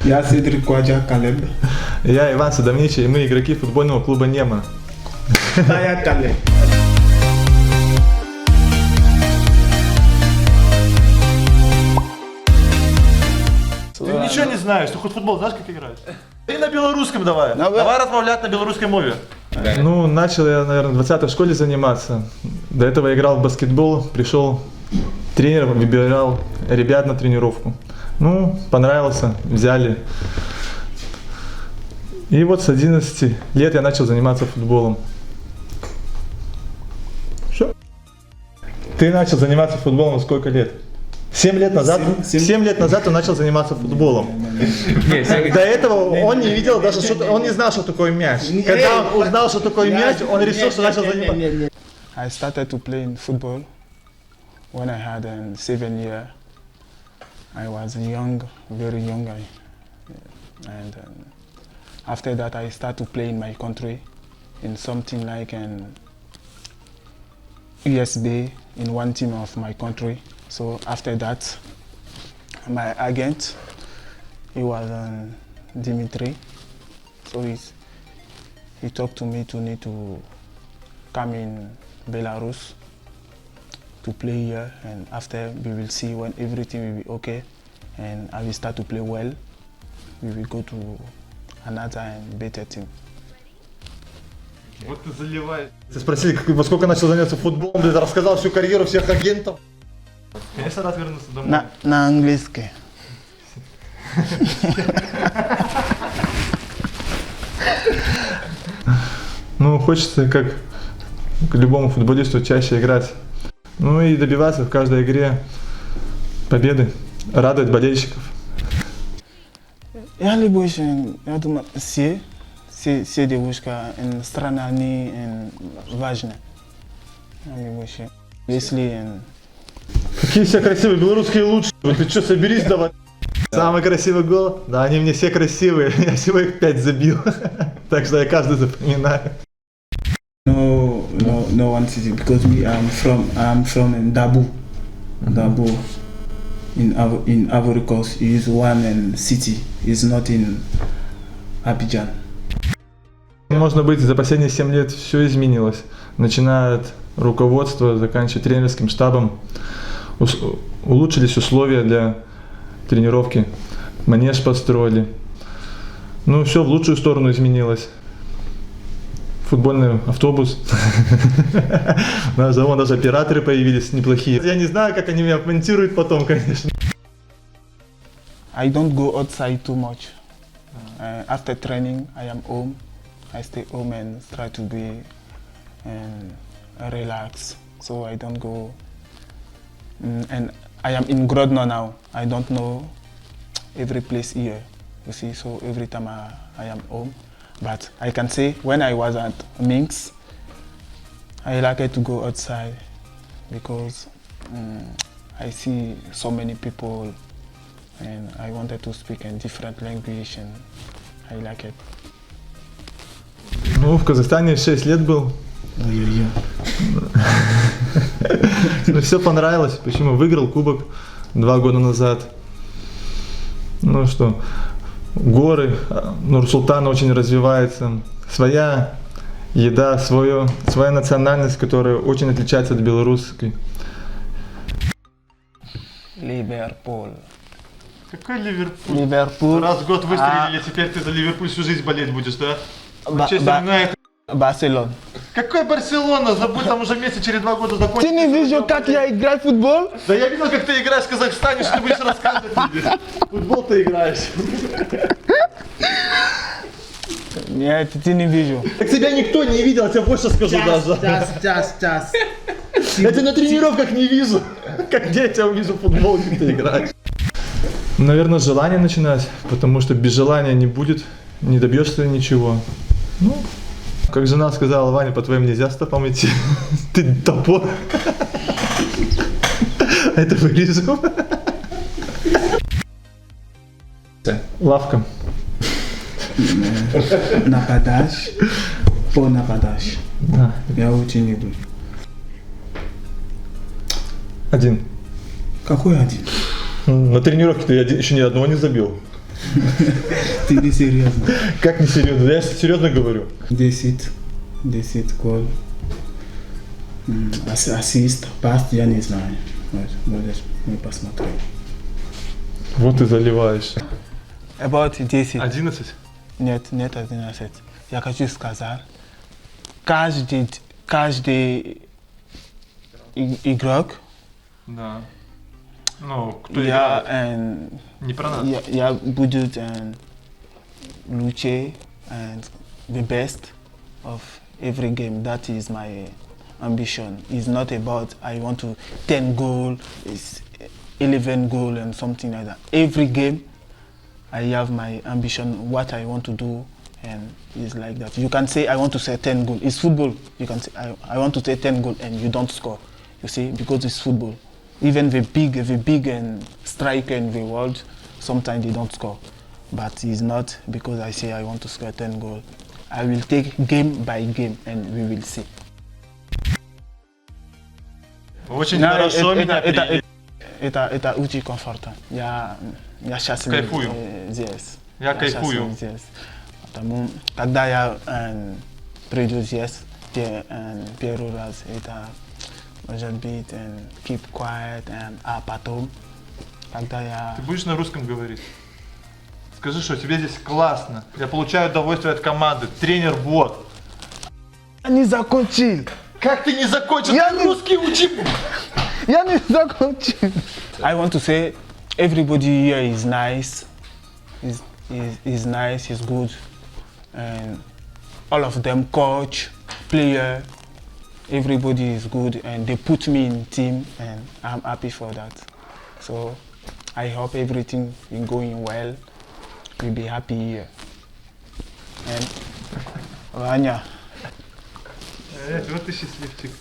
Я Седрик Кваджа Калеб. Я Иван Садовничий, и мы игроки футбольного клуба «Нема». Да, я Калеб. Ты ничего не знаешь, ты хоть футбол знаешь, как играть? И на белорусском давай. Давай размовлять на белорусской мове. Ну, начал я, наверное, в 20-й школе заниматься. До этого я играл в баскетбол, пришел тренер, выбирал ребят на тренировку. Ну, понравился, взяли. И вот с 11 лет я начал заниматься футболом. Что? Ты начал заниматься футболом сколько лет? 7 лет назад? 7 лет назад он начал заниматься футболом. До этого он не видел даже, что он не знал, что такое мяч. Когда он узнал, что такое мяч, он решил, что начал заниматься. I started to play in football when I had 7 years. I was young, very young, and after that I started to play in my country in something like an USB in one team of my country. So after that, my agent, he was Dimitri. So he talked to me to need to come in Belarus to play here, and after we will see when everything will be okay, and I will start to play well. We will go to another and better team. Вот ты заливаешь. Спросили, во сколько начал заниматься футболом, ты рассказал всю карьеру всех агентов. Конечно, раз вернуться домой. На английский. Ну, хочется, как к любому футболисту, чаще играть. Ну и добиваться в каждой игре победы, радовать болельщиков. Я люблю, я думаю, все девушки in стране, они важны. Я люблю, если... Какие все красивые, белорусские лучшие. Вот ты что, соберись давай. Самый красивый гол? Да, они мне все красивые. Я всего их 5 забил. Так что я каждый запоминаю. No one city because I'm from Dabu. Dabu in Ivory Coast is one city. Is not in Abidjan. Можно быть, за последние 7 лет все изменилось. Начиная от руководства, заканчивая тренерским штабом. Улучшились условия для тренировки. Манеж построили. Ну, все в лучшую сторону изменилось. Футбольный автобус. Даже операторы появились неплохие. Я не знаю, как они меня монтируют потом, конечно. I don't go outside too much. After training, I am home. I stay home and try to be relax. So I don't go. And I am in Grodno now. I don't know every place here. You see, so every time I am home. But I can say when I was at Minsk, I liked to go outside because I see so many people and I wanted to speak in different language and I like it. Ну, в Казахстане 6 лет был. Ну, все понравилось. Почему? Выиграл кубок 2 года назад. Ну что, горы, Нур-Султан очень развивается. Своя еда, своя национальность, которая очень отличается от белорусской. Ливерпуль. Какой Ливерпуль? Ливерпуль. Раз в год выстрелили, теперь ты за Ливерпуль всю жизнь болеть будешь, да? Манчестер Юнайтед. Барселона. Какой Барселона? Забудь, там уже месяц через 2 года закончится. Ты не видел, как я играю в футбол? Да я видел, как ты играешь в Казахстане, что ты будешь рассказывать мне. Футбол ты играешь. Нет, ты не видел. Так тебя никто не видел, я тебе больше скажу даже. Час. Я тебя на тренировках не вижу. Как где я тебя увижу в футбол, где ты играешь? Наверное, желание начинать, потому что без желания не будет, не добьешься ничего. Ну, как жена сказала: Ваня, по твоим нельзя стопам идти. Ты топор. Это вырежу. Лавка. Нападаешь, по нападаешь. Да. Я очень люблю. Один. Какой один? На тренировке-то я еще ни одного не забил. Ты не серьезно. Как не серьезно? Я серьезно говорю. 10 гол. Ассист, пас, я не знаю. Можешь не посмотреть. Вот ты заливаешь. About 10. 11? Нет, 11. Я хочу сказать, каждый игрок, Да. Ну, кто я, играет? Не про нас. я буду лучше and the best of every game. That is my ambition. It's not about I want to 10 goal, it's 11 goal and something like that. Every game I have my ambition, what I want to do, and it's like that. You can say I want to say 10 goal. It's football. You can say I want to say 10 goal and you don't score. You see, because it's football. Even the big and striker in the world, sometimes they don't score. But it's not because I say I want to score 10 goals. I will take game by game and we will see. Очень хорошо меня приняли. Это очень комфортно. Я счастлив. Кайфую. Здесь. Я кайфую. Счастлив здесь. Потому, когда я приду здесь, первый раз, это может быть keep quiet, а потом, когда я... Ты будешь на русском говорить? Скажи, что тебе здесь классно. Я получаю удовольствие от команды. Тренер вот. Я не закончил. Как ты не закончил? Я Ты не- русский учи. Я не закончил. I want to say everybody here is nice. Is nice, is good. And all of them, coach, player, everybody is good and they put me in team and I'm happy for that. So I hope everything is going well. We'll be happy here. And Ваня. Вот ты счастливчик.